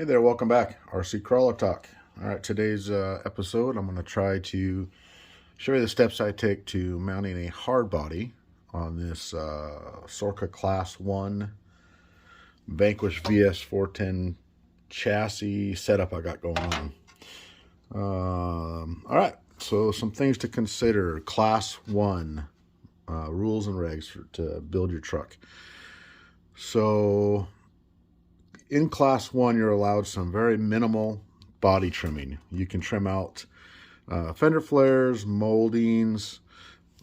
Hey there, welcome back. RC Crawler Talk. All right, today's episode, I'm going to try to show you the steps I take to mounting a hard body on this SORRCA Class 1 Vanquish VS410 chassis setup I got going on. All right, so some things to consider. Class 1 rules and regs to build your truck. So in Class 1, you're allowed some very minimal body trimming. You can trim out fender flares, moldings.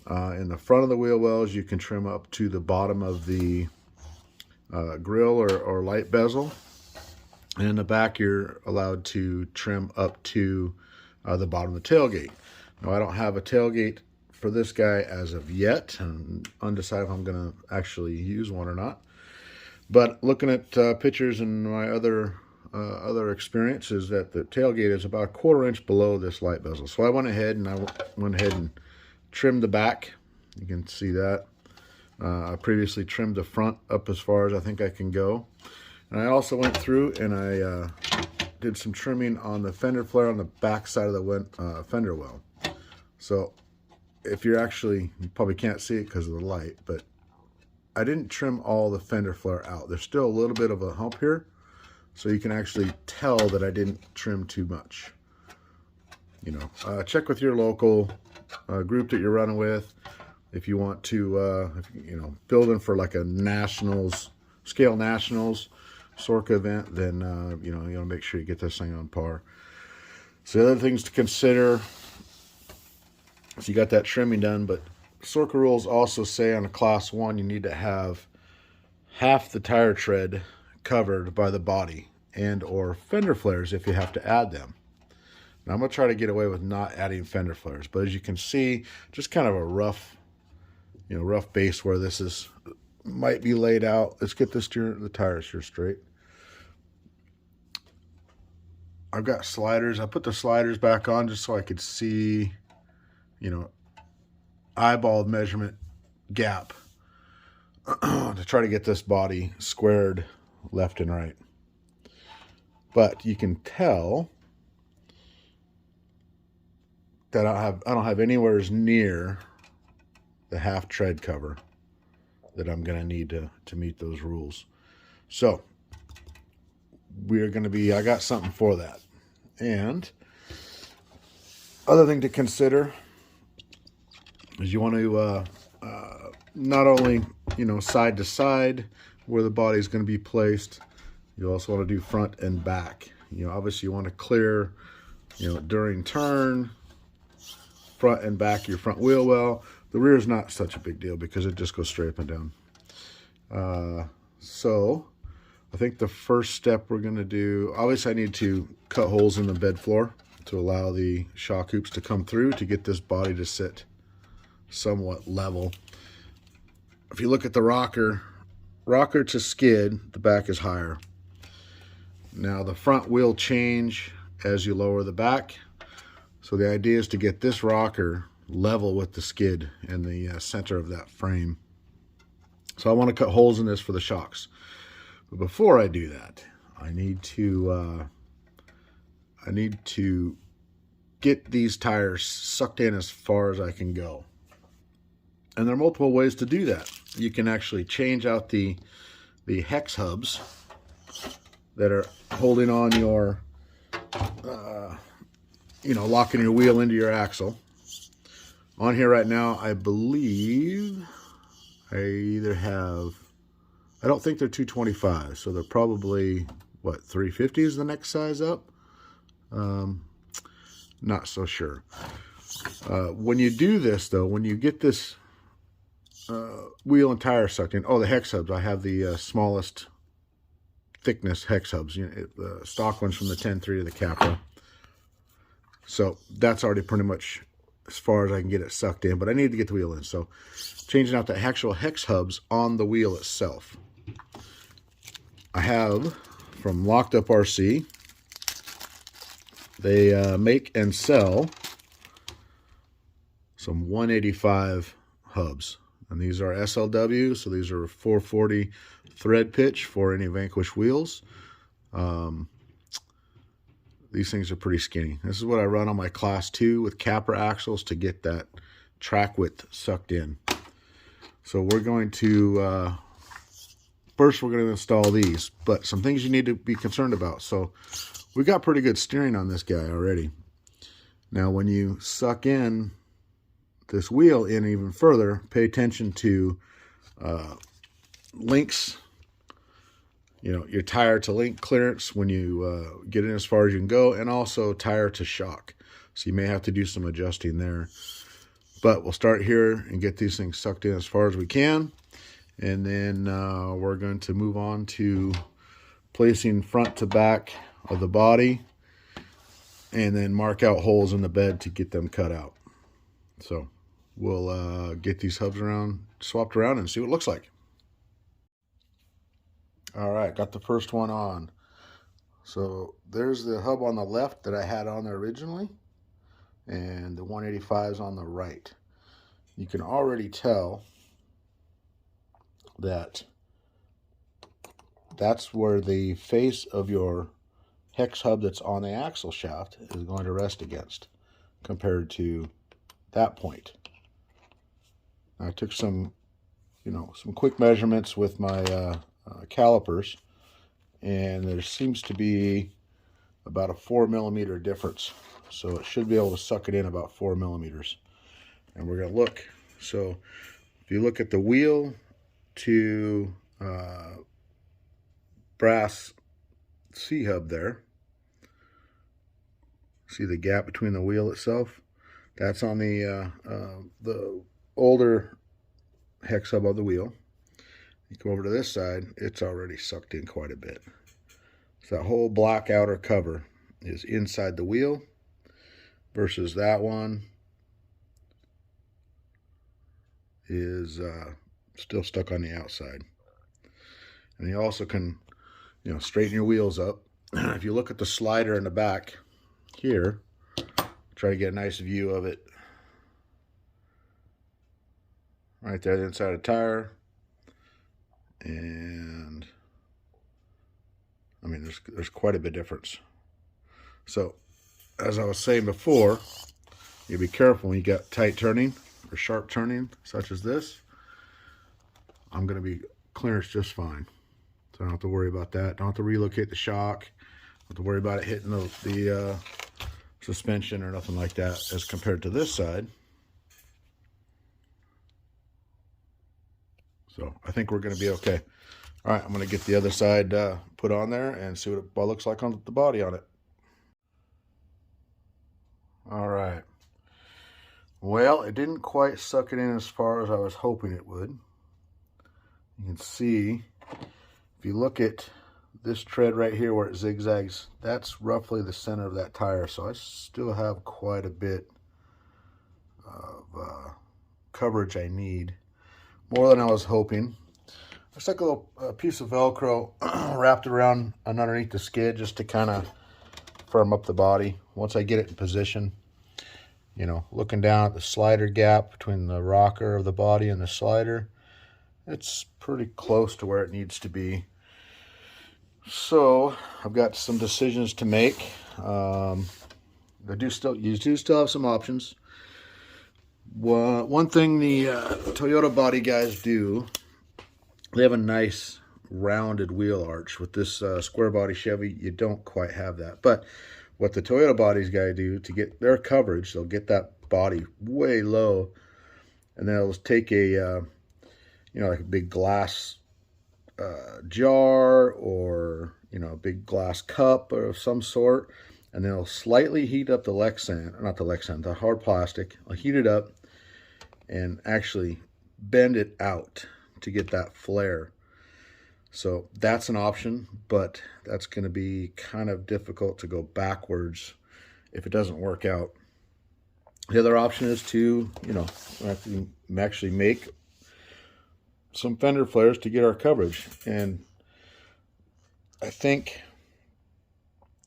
In the front of the wheel wells, you can trim up to the bottom of the grill or light bezel. And in the back, you're allowed to trim up to the bottom of the tailgate. Now, I don't have a tailgate for this guy as of yet, and undecided if I'm going to actually use one or not. But looking at pictures and my other experiences, that the tailgate is about a 1/4 inch below this light bezel. So I went ahead and trimmed the back. You can see that. I previously trimmed the front up as far as I think I can go. And I also went through and I did some trimming on the fender flare on the back side of the fender well. So if you probably can't see it because of the light, but I didn't trim all the fender flare out. There's still a little bit of a hump here, so you can actually tell that I didn't trim too much. You know, check with your local group that you're running with. If you want to, building for like a scale nationals SORRCA event, then you want to make sure you get this thing on par. So the other things to consider. So you got that trimming done, but SORRCA rules also say on a Class 1 you need to have half the tire tread covered by the body and or fender flares if you have to add them. Now I'm going to try to get away with not adding fender flares, but as you can see, just kind of a rough base where this might be laid out. Let's get the tires here straight. I've got sliders. I put the sliders back on just so I could see, eyeball measurement gap to try to get this body squared left and right. But you can tell that I don't have anywhere near the half tread cover that I'm going to need to meet those rules. So I got something for that. And other thing to consider is you want to not only side to side where the body is going to be placed, you also want to do front and back. Obviously you want to clear during turn, front and back your front wheel well. The rear is not such a big deal because it just goes straight up and down. So I think the first step we're going to do, obviously I need to cut holes in the bed floor to allow the shock hoops to come through to get this body to sit somewhat level. If you look at the rocker to skid, the back is higher. Now the front will change as you lower the back. So the idea is to get this rocker level with the skid in the center of that frame. So I want to cut holes in this for the shocks. But before I do that, I need to get these tires sucked in as far as I can go. And there are multiple ways to do that. You can actually change out the hex hubs that are holding on your, locking your wheel into your axle. On here right now, I believe I don't think they're 225, so they're probably, 350 is the next size up? Not so sure. When you do this, though, when you get this wheel and tire sucked in, the hex hubs, I have the smallest thickness hex hubs, the stock ones from the 10.3 to the Capra. So that's already pretty much as far as I can get it sucked in, but I need to get the wheel in. So changing out the actual hex hubs on the wheel itself. I have from Locked Up RC, they make and sell some 185 hubs. And these are SLW, so these are 440 thread pitch for any Vanquish wheels. these things are pretty skinny. This is what I run on my Class 2 with capper axles to get that track width sucked in. So we're going to, first we're going to install these, but some things you need to be concerned about. So we got pretty good steering on this guy already. Now when you suck in this wheel in even further, pay attention to links, you know, your tire to link clearance when you get in as far as you can go, and also tire to shock. So you may have to do some adjusting there. But we'll start here and get these things sucked in as far as we can. And then we're going to move on to placing front to back of the body, and then mark out holes in the bed to get them cut out. So we'll get these hubs swapped around and see what it looks like. All right, got the first one on. So there's the hub on the left that I had on there originally, and the 185 is on the right. You can already tell that that's where the face of your hex hub that's on the axle shaft is going to rest against, compared to that point. I took some, some quick measurements with my calipers, and there seems to be about a 4 millimeter difference. So it should be able to suck it in about 4 millimeters. And we're going to look. So if you look at the wheel to brass C-hub there, see the gap between the wheel itself? That's on the older hex hub of the wheel. You come over to this side, it's already sucked in quite a bit. So that whole black outer cover is inside the wheel, versus that one is still stuck on the outside. And you also can, straighten your wheels up. If you look at the slider in the back here, try to get a nice view of it. Right there, the inside of the tire. And I mean, there's quite a bit of difference. So as I was saying before, you be careful when you got tight turning or sharp turning such as this. I'm going to be clearance just fine, so I don't have to worry about that. Don't have to relocate the shock. Don't have to worry about it hitting the suspension or nothing like that, as compared to this side. So I think we're going to be okay. All right, I'm going to get the other side put on there and see what it looks like on the body on it. All right. Well, it didn't quite suck it in as far as I was hoping it would. You can see, if you look at this tread right here where it zigzags, that's roughly the center of that tire. So I still have quite a bit of coverage I need. More than I was hoping. I stuck a little piece of Velcro wrapped around and underneath the skid just to kind of firm up the body. Once I get it in position, looking down at the slider gap between the rocker of the body and the slider, it's pretty close to where it needs to be. So I've got some decisions to make. You do still have some options. One thing the Toyota body guys do, they have a nice rounded wheel arch. With this square body Chevy, you don't quite have that. But what the Toyota bodies guys do to get their coverage, they'll get that body way low, and then they'll take a like a big glass jar, or a big glass cup of some sort, and they'll slightly heat up the Lexan, not the Lexan, the hard plastic. I'll heat it up and actually bend it out to get that flare. So that's an option, but that's going to be kind of difficult to go backwards if it doesn't work out. The other option is to, actually make some fender flares to get our coverage. And I think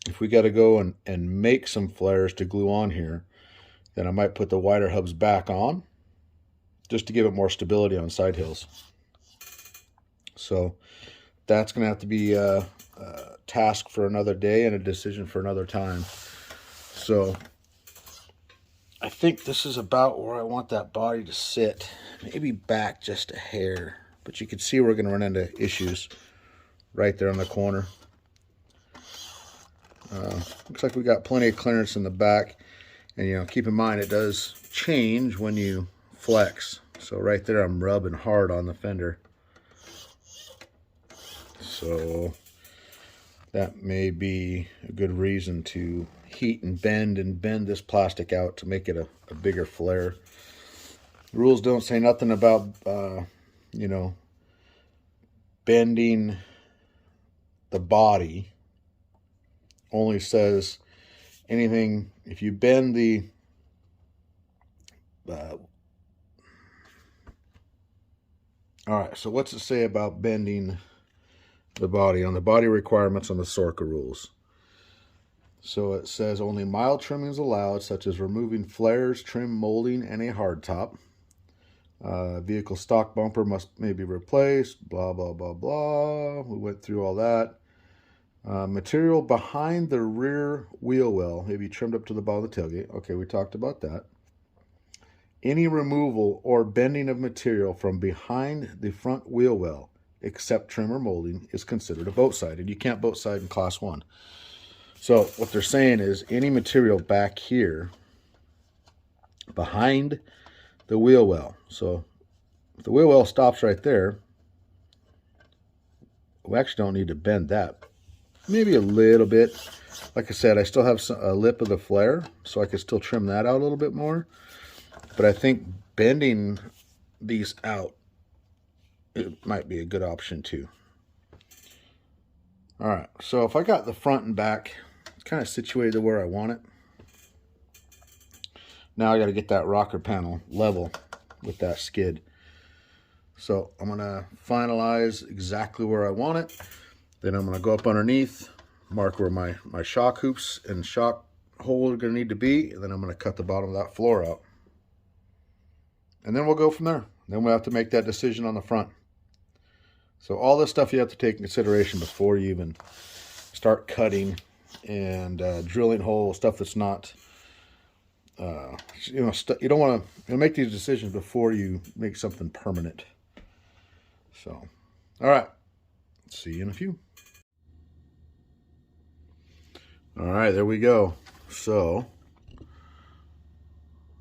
if we got to go and make some flares to glue on here, then I might put the wider hubs back on just to give it more stability on side hills. So that's going to have to be task for another day and a decision for another time. So I think this is about where I want that body to sit. Maybe back just a hair, but you can see we're going to run into issues right there in the corner. Looks like we got plenty of clearance in the back, and you know, keep in mind it does change when you flex. So right there I'm rubbing hard on the fender, so that may be a good reason to heat and bend this plastic out to make it a bigger flare. The rules don't say nothing about you know, bending the body. Only says anything if you bend the alright, so what's it say about bending the body on the body requirements on the SORRCA rules? So it says only mild trimmings allowed, such as removing flares, trim, molding, and a hardtop. Vehicle stock bumper may be replaced, blah, blah, blah, blah. We went through all that. Material behind the rear wheel well may be trimmed up to the bottom of the tailgate. Okay, we talked about that. Any removal or bending of material from behind the front wheel well, except trim or molding, is considered a boat side, and you can't boat side in Class 1. So what they're saying is any material back here behind the wheel well. So if the wheel well stops right there, we actually don't need to bend that. Maybe a little bit. Like I said, I still have a lip of the flare, so I could still trim that out a little bit more. But I think bending these out, it might be a good option too. All right, so if I got the front and back kind of situated where I want it, now I got to get that rocker panel level with that skid. So I'm going to finalize exactly where I want it. Then I'm going to go up underneath, mark where my shock hoops and shock hole are going to need to be, and then I'm going to cut the bottom of that floor out. And then we'll go from there. Then we'll have to make that decision on the front. So all this stuff you have to take in consideration before you even start cutting and drilling holes, stuff that's not, you know, you don't want to make these decisions before you make something permanent. So, all right, see you in a few. All right, there we go. So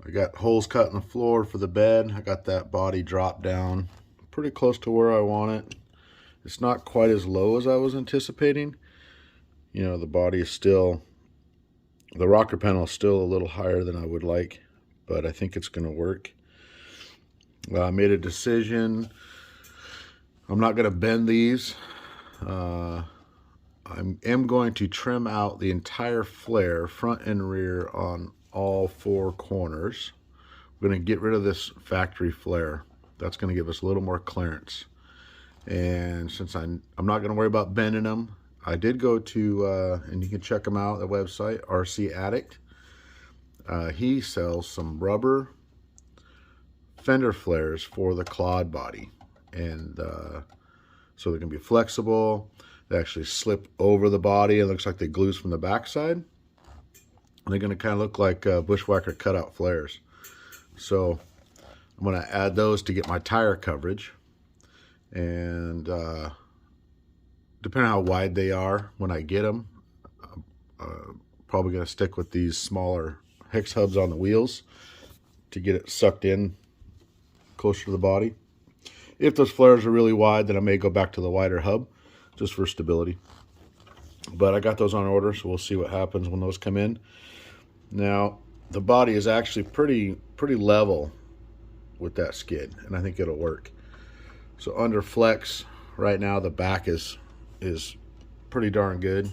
I got holes cut in the floor for the bed. I got that body dropped down pretty close to where I want it. It's not quite as low as I was anticipating. You know, the body is still, the rocker panel is still a little higher than I would like, but I think it's going to work. I made a decision. I'm not going to bend these. I am going to trim out the entire flare, front and rear, on all four corners. We're going to get rid of this factory flare. That's going to give us a little more clearance. And since I'm not going to worry about bending them, I did go to, and you can check them out, the website, RC Addict. He sells some rubber fender flares for the clod body. And so they're going to be flexible. They actually slip over the body. It looks like they glue from the backside. And they're going to kind of look like bushwhacker cutout flares. So I'm going to add those to get my tire coverage. And depending on how wide they are when I get them, I'm probably going to stick with these smaller hex hubs on the wheels to get it sucked in closer to the body. If those flares are really wide, then I may go back to the wider hub just for stability. But I got those on order, so we'll see what happens when those come in. Now, the body is actually pretty level with that skid, and I think it'll work. So under flex right now, the back is pretty darn good.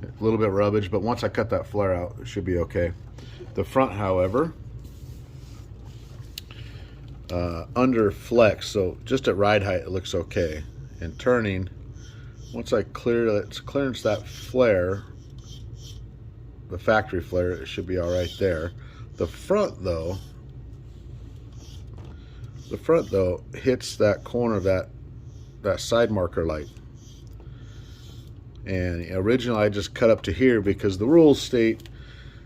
A little bit rubbage, but once I cut that flare out, it should be okay. The front, however, under flex, so just at ride height, it looks okay. And turning, once I clearance that flare, the factory flare, it should be all right there. The front though hits that corner, that side marker light. And originally I just cut up to here because the rules state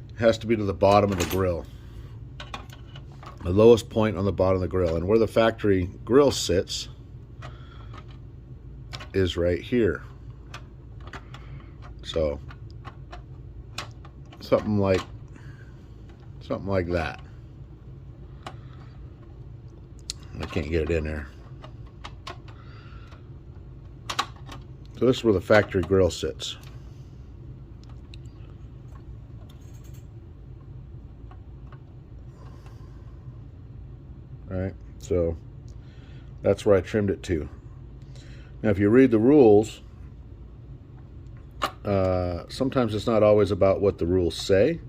it has to be to the bottom of the grill, the lowest point on the bottom of the grill. And where the factory grill sits is right here. So something like that. I can't get it in there. So this is where the factory grill sits. All right, so that's where I trimmed it to. Now if you read the rules, sometimes it's not always about what the rules say,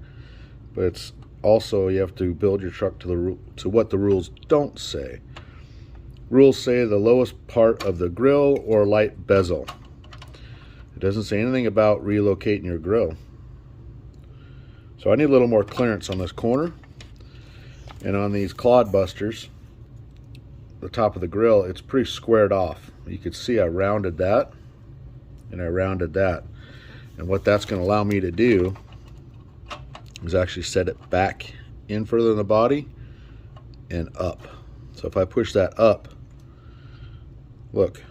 but it's also you have to build your truck to what the rules don't say. Rules say the lowest part of the grill or light bezel. It doesn't say anything about relocating your grill. So I need a little more clearance on this corner. And on these clod busters, the top of the grill, it's pretty squared off. You can see I rounded that and I rounded that. And what that's going to allow me to do is actually set it back in further in the body and up. So if I push that up, look,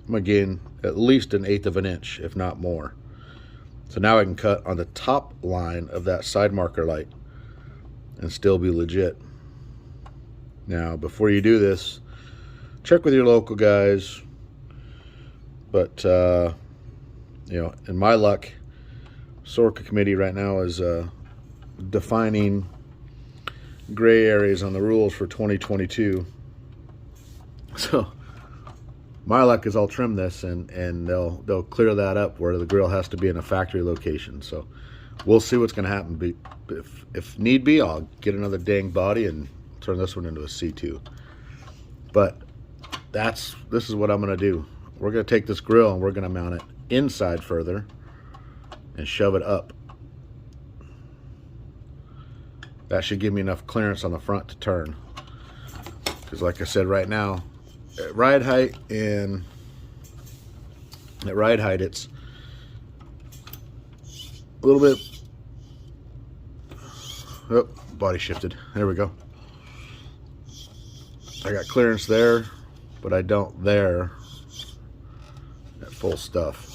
I'm going to gain at least 1/8 of an inch, if not more. So now I can cut on the top line of that side marker light and still be legit. Now, before you do this, check with your local guys. But, you know, in my luck, SORRCA committee right now is defining gray areas on the rules for 2022. So my luck is I'll trim this and they'll clear that up where the grill has to be in a factory location. So we'll see what's going to happen. If need be, I'll get another dang body and turn this one into a C2. But this is what I'm going to do. We're going to take this grill and we're going to mount it inside further and shove it up. That should give me enough clearance on the front to turn. Because like I said, right now, at ride height it's a little bit, oh, body shifted. There we go. I got clearance there, but I don't there at full stuff.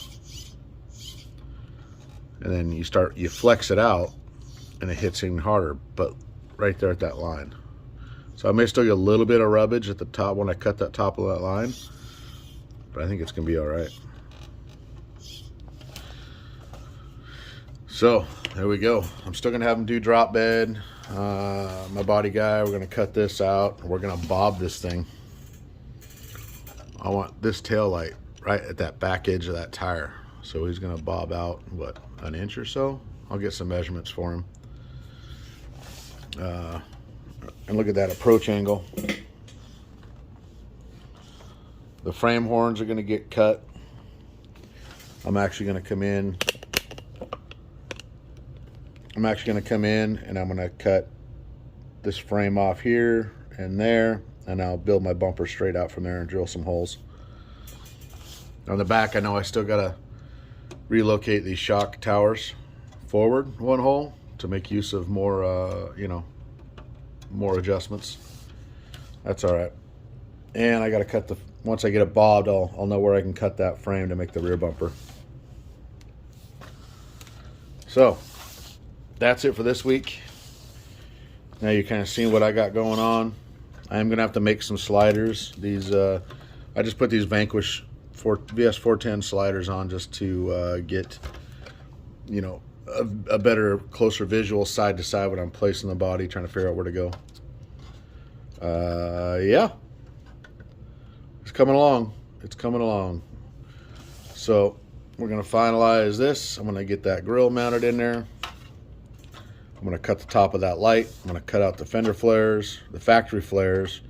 And then you flex it out and it hits even harder, but right there at that line. So I may still get a little bit of rubbage at the top when I cut that top of that line, but I think it's gonna be all right. So there we go. I'm still gonna have them do drop bed. My body guy, we're gonna cut this out. We're gonna bob this thing. I want this tail light right at that back edge of that tire. So he's gonna bob out, what, an inch or so? I'll get some measurements for him. And look at that approach angle. The frame horns are going to get cut. I'm actually going to come in. And I'm going to cut this frame off here and there, and I'll build my bumper straight out from there and drill some holes. On the back, I know I still got to relocate these shock towers forward one hole to make use of more, you know, more adjustments. That's all right. And I got to cut once I get it bobbed, I'll know where I can cut that frame to make the rear bumper. So that's it for this week. Now you kind of seen what I got going on. I am gonna have to make some sliders. These I just put these Vanquish VS410 sliders on just to get, you know, a better, closer visual side to side when I'm placing the body, trying to figure out where to go. Yeah, it's coming along. It's coming along. So we're gonna finalize this. I'm gonna get that grill mounted in there. I'm gonna cut the top of that light. I'm gonna cut out the fender flares, the factory flares,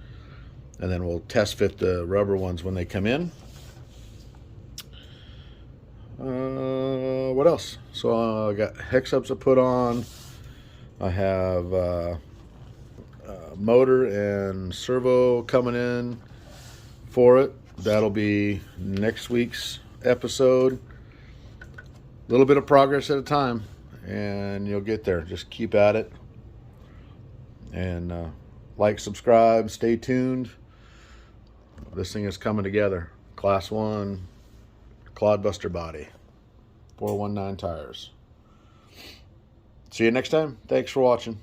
and then we'll test fit the rubber ones when they come in. What else? So I got hex hubs to put on. I have motor and servo coming in for it. That'll be next week's episode. A little bit of progress at a time, and you'll get there. Just keep at it. And like, subscribe, stay tuned. This thing is coming together. Class 1 Clodbuster body. 419 tires. See you next time. Thanks for watching.